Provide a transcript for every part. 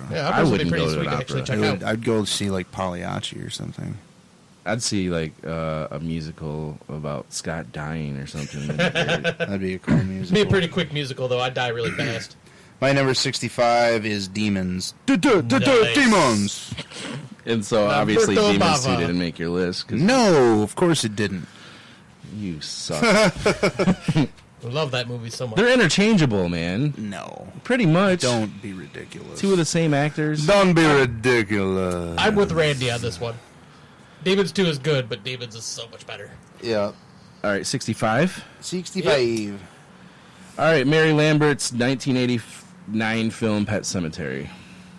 opera. Yeah, I opera's would be wouldn't pretty go to sweet an to actually opera. check out. I'd go see like Pagliacci or something. I'd see like a musical about Scott dying or something. That'd be a cool It'd musical. be a pretty quick musical, though. I'd die really fast. My number 65 is Demons. Nice. Demons! And so Number obviously two, Demons 2 Bava. didn't make your list. 'Cause No, of course it didn't. you suck. I love that movie so much. They're interchangeable, man. No. Pretty much. Don't be ridiculous. Two of the same actors. Don't be ridiculous. I'm with Randy on this one. Demons 2 is good, but Demons is so much better. Yeah. All right, 65. 65. All right, Mary Lambert's 1989 film Pet Cemetery.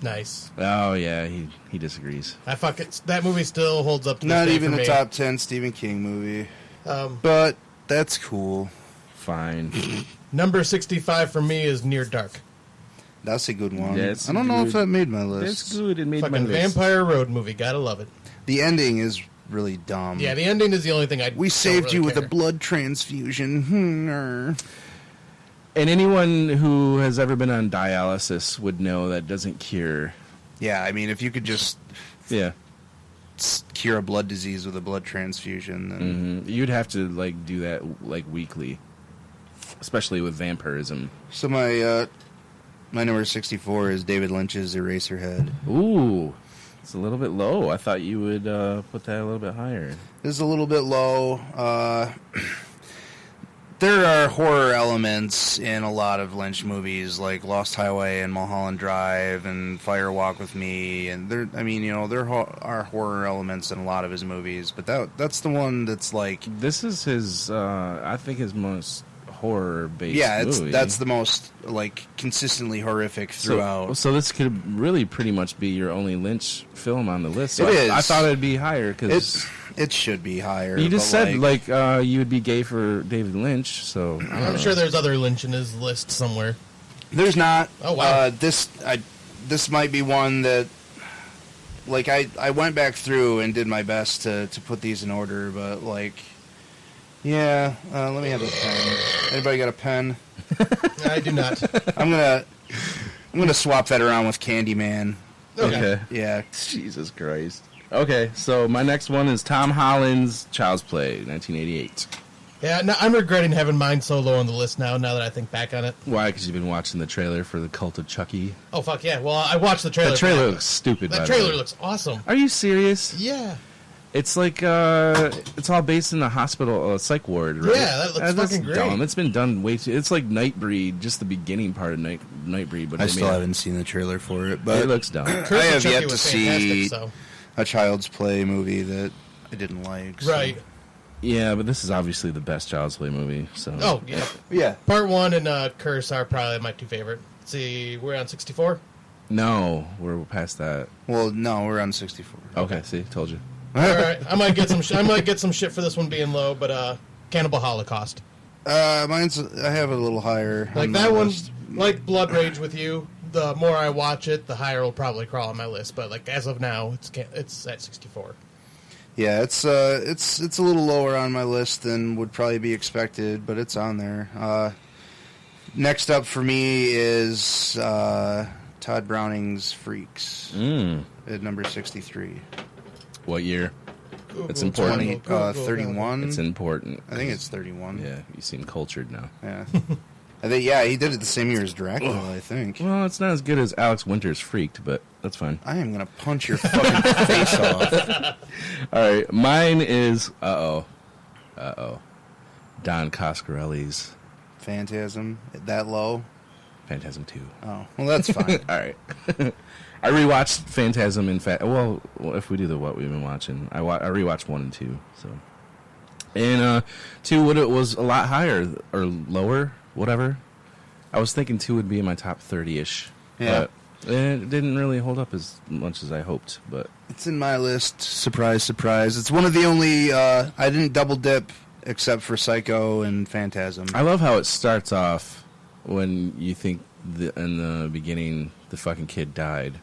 Nice. Oh, yeah, he disagrees. That movie still holds up to this Not day even for a me. top 10 Stephen King movie. But that's cool. Fine. Number 65 for me is Near Dark. That's a good one. Yeah, it's I don't know good. if that made my list. That's good. It made my Fucking list. Vampire Road movie. Gotta love it. The ending is really dumb. Yeah, the ending is the only thing I We don't saved really you with care. a blood transfusion. And anyone who has ever been on dialysis would know that doesn't cure. Yeah, I mean, if you could just Yeah. cure a blood disease with a blood transfusion, then... You'd have to like do that like weekly, especially with vampirism. So my number 64 is David Lynch's Eraserhead. Ooh, it's a little bit low. I thought you would put that a little bit higher. It's a little bit low. There are horror elements in a lot of Lynch movies, like Lost Highway and Mulholland Drive and Fire Walk with Me, and there are horror elements in a lot of his movies. But that's the one that's like, This is his, I think, his most horror-based yeah, movie. that's the most like consistently horrific throughout. So this could really pretty much be your only Lynch film on the list. So It is. I thought it'd be higher because It should be higher. you just but, said you would be gay for David Lynch. So I'm sure there's other Lynch in his list somewhere. there's not. Oh, wow. This might be one that, like, I went back through and did my best to put these in order, but like, yeah. Let me have a pen. Anybody got a pen? I do not. I'm gonna swap that around with Candyman. okay. Yeah. Jesus Christ. Okay, so my next one is Tom Holland's Child's Play, 1988. Yeah, no, I'm regretting having mine so low on the list now that I think back on it. Why? Because you've been watching the trailer for The Cult of Chucky. Oh, fuck yeah. Well, I watched the trailer. That trailer looks stupid, by That the trailer way. looks awesome. Are you serious? Yeah. It's like, it's all based in a hospital, psych ward, right? Yeah, that looks That's fucking great. dumb. It's been done way too... It's like Nightbreed, just the beginning part of Nightbreed. But I they still made haven't seen the trailer for it, but It looks dumb. Curse I of have Chucky yet to was see fantastic, so. a Child's Play movie that I didn't like. So. Right. Yeah, but this is obviously the best Child's Play movie, so... Oh, yeah. Yeah. Part 1 and Curse are probably my two favorite. Let's see, we're on 64? No, we're past that. Well, no, we're on 64. Okay, see, told you. All right, I might get some shit for this one being low, but Cannibal Holocaust. I have it a little higher. Like on that my one, list. like Blood Rage with you. The more I watch it, the higher it'll probably crawl on my list. But like as of now, it's at 64. Yeah, it's a little lower on my list than would probably be expected, but it's on there. Next up for me is Todd Browning's Freaks at number 63. What year? Google, It's important. Google, 31. It's important. I think it's 31. Yeah, you seem cultured now. Yeah. I think, yeah, he did it the same year as Dracula, I think. Well, it's not as good as Alex Winter's Freaked, but that's fine. I am going to punch your fucking face off. All right, mine is Don Coscarelli's Phantasm, that low? Phantasm 2. Oh, well, that's fine. All right. I rewatched Phantasm in fact. Well, if we do the what we've been watching, I rewatched 1 and 2. So, and 2 it was a lot higher or lower, whatever. I was thinking 2 would be in my top 30-ish. Yeah. But it didn't really hold up as much as I hoped. But It's in my list. Surprise, surprise. It's one of the only, I didn't double dip except for Psycho and Phantasm. I love how it starts off when you think in the beginning the fucking kid died.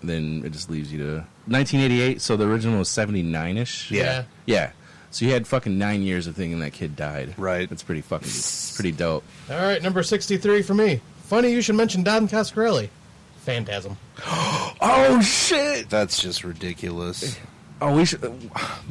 And then it just leaves you to 1988, so the original was 79-ish. Yeah. Yeah. So you had fucking 9 years of thinking that kid died. Right. That's pretty fucking, pretty dope. All right, number 63 for me. Funny you should mention Don Coscarelli. Phantasm. Oh shit! That's just ridiculous. Oh, we should.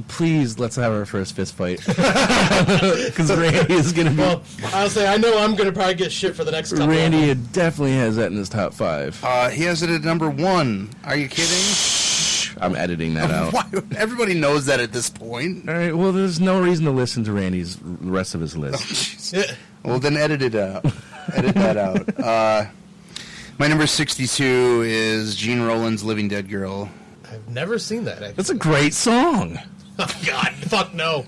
Please, let's have our first fist fight. Because Randy is gonna be. Well, I'll say I know I'm gonna probably get shit for the next couple. Randy definitely has that in his top 5. He has it at number 1. Are you kidding? I'm editing that out. Why? Everybody knows that at this point. All right. Well, there's no reason to listen to Randy's the rest of his list. Yeah. Well, then edit it out. Edit that out. My number 62 is Gene Roland's "Living Dead Girl." I've never seen that. Actually. That's a great song. Oh, God, fuck no.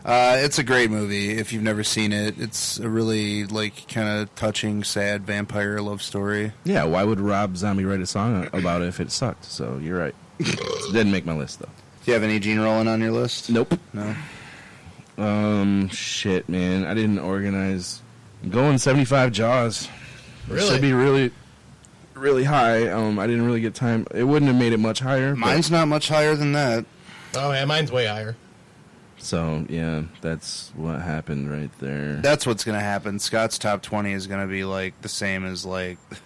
It's a great movie. If you've never seen it, it's a really kind of touching, sad vampire love story. Yeah. Why would Rob Zombie write a song about it if it sucked? So you're right. It didn't make my list though. Do you have any Gene Roland on your list? Nope. No. Shit, man. I didn't organize. I'm going 75 Jaws. Really? It should be really, really high. I didn't really get time. It wouldn't have made it much higher. Mine's not much higher than that. Oh, yeah, mine's way higher. So, yeah, that's what happened right there. That's what's going to happen. Scott's top 20 is going to be the same as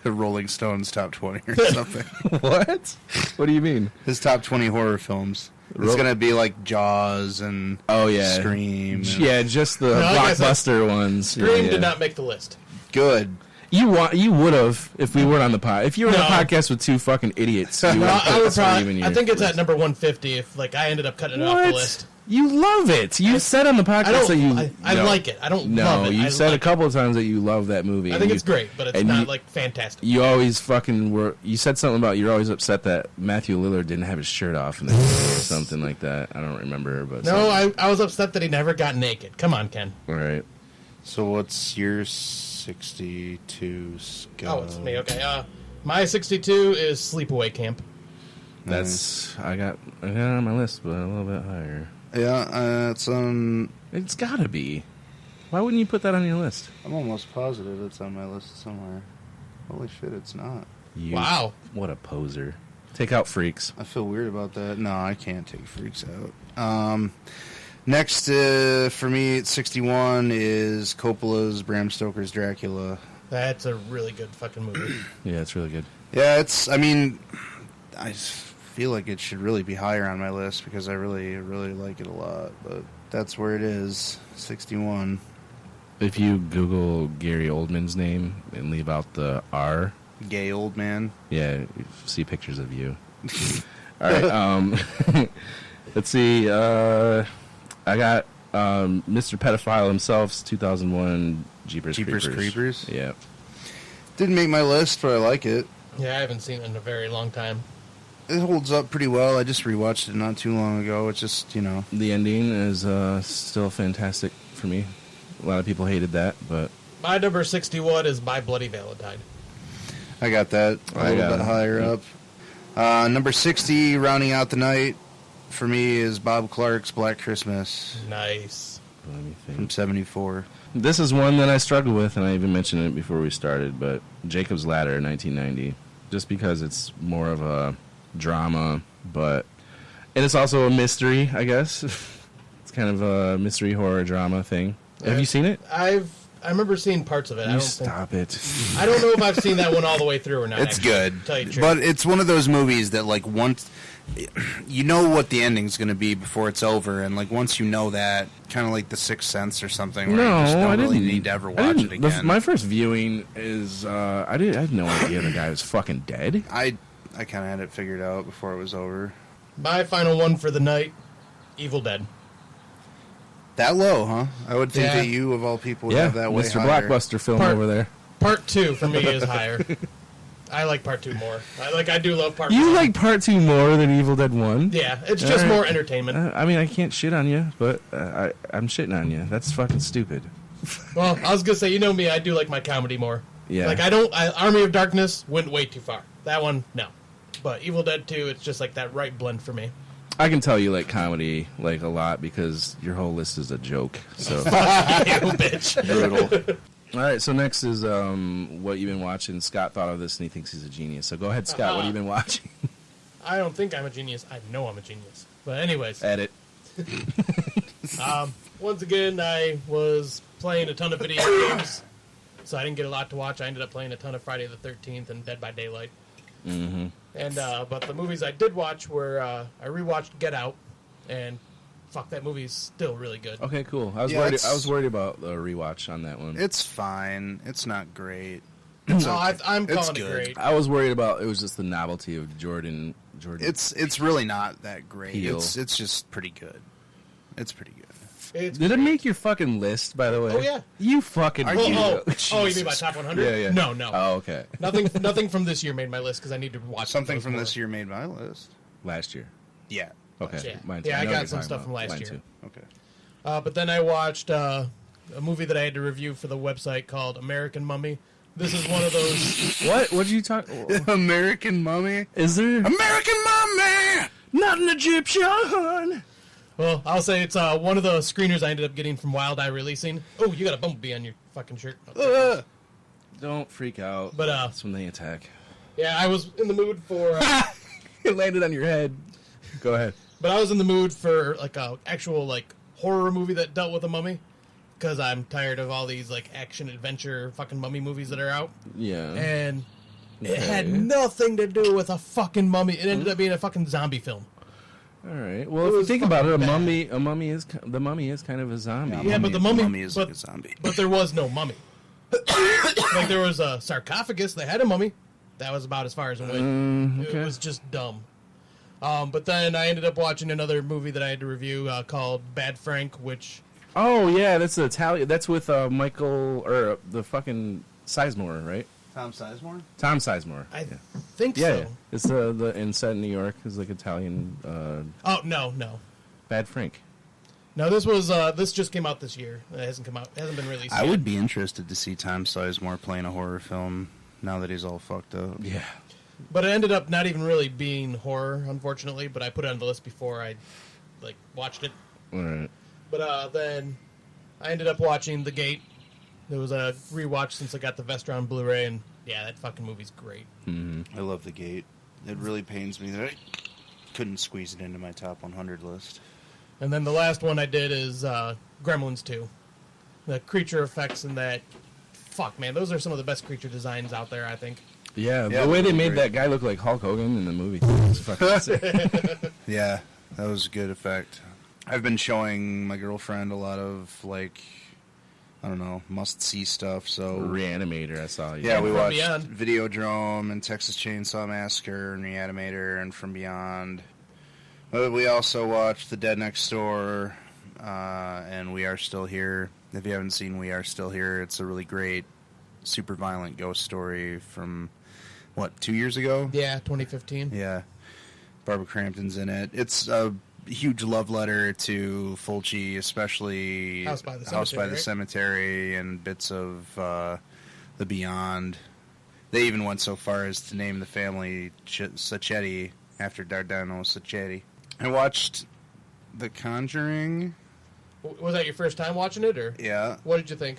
Rolling Stone's top 20 or something. What? What do you mean? His top 20 horror films. It's going to be Jaws and Scream. And Yeah, just the blockbuster ones. Scream Yeah. did not make the list. Good. You would have if we were on the pod. If you were on a podcast with two fucking idiots, you Well, I would probably. probably. I think it's at number 150. If I ended up cutting it off the list. You love it. You said on the podcast that you. I like it. I don't love it. You said a couple of times that you love that movie. I think it's great, but it's not fantastic. You always fucking were. You said something about you're always upset that Matthew Lillard didn't have his shirt off in the movie or something like that. I don't remember, but no, I was upset that he never got naked. Come on, Ken. All right. So what's your 62, Scott? Oh, it's me. Okay. My 62 is Sleepaway Camp. That's I got it on my list, but a little bit higher. Yeah, it's on. It's gotta be. Why wouldn't you put that on your list? I'm almost positive it's on my list somewhere. Holy shit, it's not. Wow. What a poser. Take out Freaks. I feel weird about that. No, I can't take Freaks out. Next, for me, at 61 is Coppola's Bram Stoker's Dracula. That's a really good fucking movie. Yeah, it's really good. Yeah, I feel like it should really be higher on my list because I really, really like it a lot. But that's where it is, 61. If you Google Gary Oldman's name and leave out the R, Gay old man. yeah, you see pictures of you. All right. Let's see. I got Mr. Pedophile himself's 2001 Jeepers Creepers. Yeah. Didn't make my list, but I like it. Yeah, I haven't seen it in a very long time. It holds up pretty well. I just rewatched it not too long ago. It's just, The ending is still fantastic for me. A lot of people hated that, but My number 61 is My Bloody Valentine. I got that a little bit higher up. Number 60, rounding out the night, for me, is Bob Clark's Black Christmas Nice. let me think. from 74. This is one that I struggle with, and I even mentioned it before we started, but Jacob's Ladder, 1990. Just because it's more of a drama, and it's also a mystery, I guess. It's kind of a mystery horror drama thing. Have you seen it? I remember seeing parts of it. Stop it. I don't know if I've seen that one all the way through or not. It's actually, good, to tell you the truth. but it's one of those movies that, once you know what the ending's going to be before it's over, and once you know that, kind of like The Sixth Sense or something, where you just don't really need to ever watch it again. My first viewing is I had no idea the guy was fucking dead. I kind of had it figured out before it was over. My final one for the night, Evil Dead. That low, huh? I would think Yeah. that you, of all people, would have that way Mr. higher. Blockbuster film Part- over there. Part 2 for me is higher. I like Part 2 more. I do love Part 1. You like Part 2 more than Evil Dead 1? Yeah, it's just All right. more entertainment. I mean, I can't shit on you, but I'm shitting on you. That's fucking stupid. Well, I was going to say, you know me, I do like my comedy more. Yeah. Army of Darkness went way too far. That one, no. But Evil Dead 2, it's just that right blend for me. I can tell you like comedy a lot because your whole list is a joke. So You bitch. Brutal. all right, so next is what you've been watching. Scott thought of this and he thinks he's a genius. So go ahead, Scott. What have you been watching? I don't think I'm a genius. I know I'm a genius. But anyways, Edit. once again, I was playing a ton of video games, so I didn't get a lot to watch. I ended up playing a ton of Friday the 13th and Dead by Daylight. Mm-hmm. And but the movies I did watch were I rewatched Get Out, and fuck, that movie's still really good. Okay, cool. I was Yeah, worried. I was worried about the rewatch on that one. It's fine. It's not great. No, okay. I'm It's calling it good. great. I was worried about it was just the novelty of Jordan. It's really not that great. Peele. It's just pretty good. It's pretty good. It's Did it great. make your fucking list? By the way. Oh, yeah. You fucking. Are Oh, you- you mean my top 100? Yeah, yeah. No. Oh, okay. Nothing from this year made my list because I need to watch Something those from more. this year made my list. Last year. Yeah. Okay. Yeah. Mine Yeah, too. I know got what you're some talking stuff about. from last Mine year. too. Okay. But then I watched a movie that I had to review for the website called American Mummy. This is one of those. What? What did you talk? American Mummy. Is there American Mummy. not an Egyptian? Well, I'll say it's one of the screeners I ended up getting from Wild Eye Releasing. Oh, you got a bumblebee on your fucking shirt. Don't freak out. But, that's when they attack. Yeah, I was in the mood for. It landed on your head. Go ahead. But I was in the mood for like a actual like horror movie that dealt with a mummy, because I'm tired of all these like action adventure fucking mummy movies that are out, Yeah. and it had Okay. nothing to do with a fucking mummy. It ended up being a fucking zombie film. All right. Well, It if you was think about it, fucking the mummy is kind of a zombie. Yeah, but the mummy is but- like a zombie. But there was no mummy. Like there was a sarcophagus that had a mummy. That was about as far as it went. okay. It was just dumb. But then I ended up watching another movie that I had to review called Bad Frank, which Oh yeah, that's the Italian. That's with Michael or the fucking Sizemore, right? Tom Sizemore. Tom Sizemore. I yeah. think Yeah, so. yeah. It's the in set in New York. It's like Italian. Oh no. Bad Frank. No, this was this just came out this year. It hasn't come out. It hasn't been released. I yet. would be interested to see Tom Sizemore playing a horror film now that he's all fucked up. Yeah. But it ended up not even really being horror, unfortunately. But I put it on the list before I like watched it. All right. But then I ended up watching The Gate. It was a rewatch since I got the Vestron Blu-ray, and yeah, that fucking movie's great. I love The Gate. It really pains me that I couldn't squeeze it into my top 100 list. And then the last one I did is Gremlins 2. The creature effects in that, fuck man, those are some of the best creature designs out there, I think. Yeah, Yeah, the way they really made great. that guy look like Hulk Hogan in the movie. Was fucking sick. Yeah, that was a good effect. I've been showing my girlfriend a lot of, like, I don't know, must-see stuff, so... Reanimator, I saw. Yeah, we From watched Beyond. Videodrome and Texas Chainsaw Massacre and Reanimator and From Beyond. But we also watched The Dead Next Door and We Are Still Here. If you haven't seen We Are Still Here, it's a really great, super violent ghost story from, 2 years ago? Yeah, 2015. Yeah. Barbara Crampton's in it. It's a huge love letter to Fulci, especially House by the House by Cemetery, the right? Cemetery and bits of The Beyond. They even went so far as to name the family Sacchetti after Dardano Sacchetti. I watched The Conjuring. Was that your first time watching it, or Yeah. what did you think?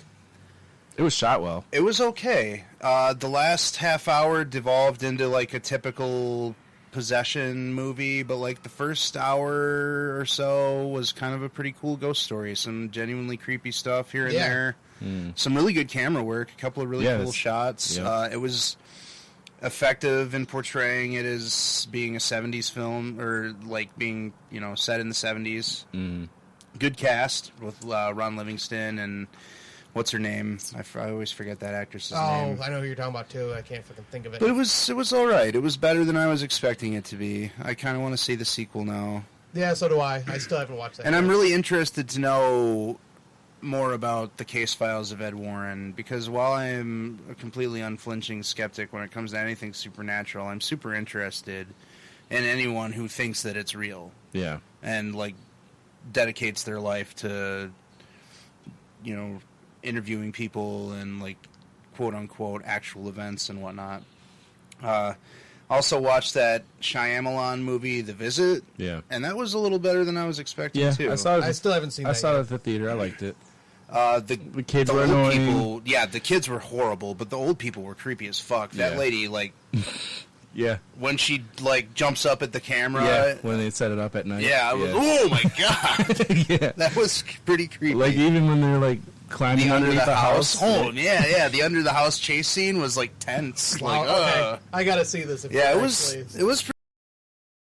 It was shot well. It was okay. The last half hour devolved into like a typical possession movie, but like the first hour or so was kind of a pretty cool ghost story. Some genuinely creepy stuff here and Yeah. there. Some really good camera work. A couple of really Yes. cool shots. Yeah. It was effective in portraying it as being a 70s film, or like being, set in the 70s. Good cast with Ron Livingston and what's her name? I always forget that actress's name. Oh, I know who you're talking about too. I can't fucking think of it. But it was all right. It was better than I was expecting it to be. I kind of want to see the sequel now. Yeah, so do I. I still haven't watched that. And yet. I'm really interested to know more about the case files of Ed Warren, because while I'm a completely unflinching skeptic when it comes to anything supernatural, I'm super interested in anyone who thinks that it's real Yeah. and like dedicates their life to interviewing people and like quote unquote actual events and whatnot. Also watched that Shyamalan movie, The Visit. Yeah. And that was a little better than I was expecting Yeah. too. I saw it. I still haven't seen I that saw yet. it at the theater. I liked it. The kids the were old annoying. people, yeah, the kids were horrible, but the old people were creepy as fuck. That Yeah. lady, like, Yeah. when she like jumps up at the camera, Yeah. When they set it up at night. I was, oh my god, yeah. that was pretty creepy. Like even when they're like climbing the under underneath the house. house. Oh yeah, the under the house chase scene was like tense. Wow, Like, okay. I gotta see this. If yeah, you it was actually- it was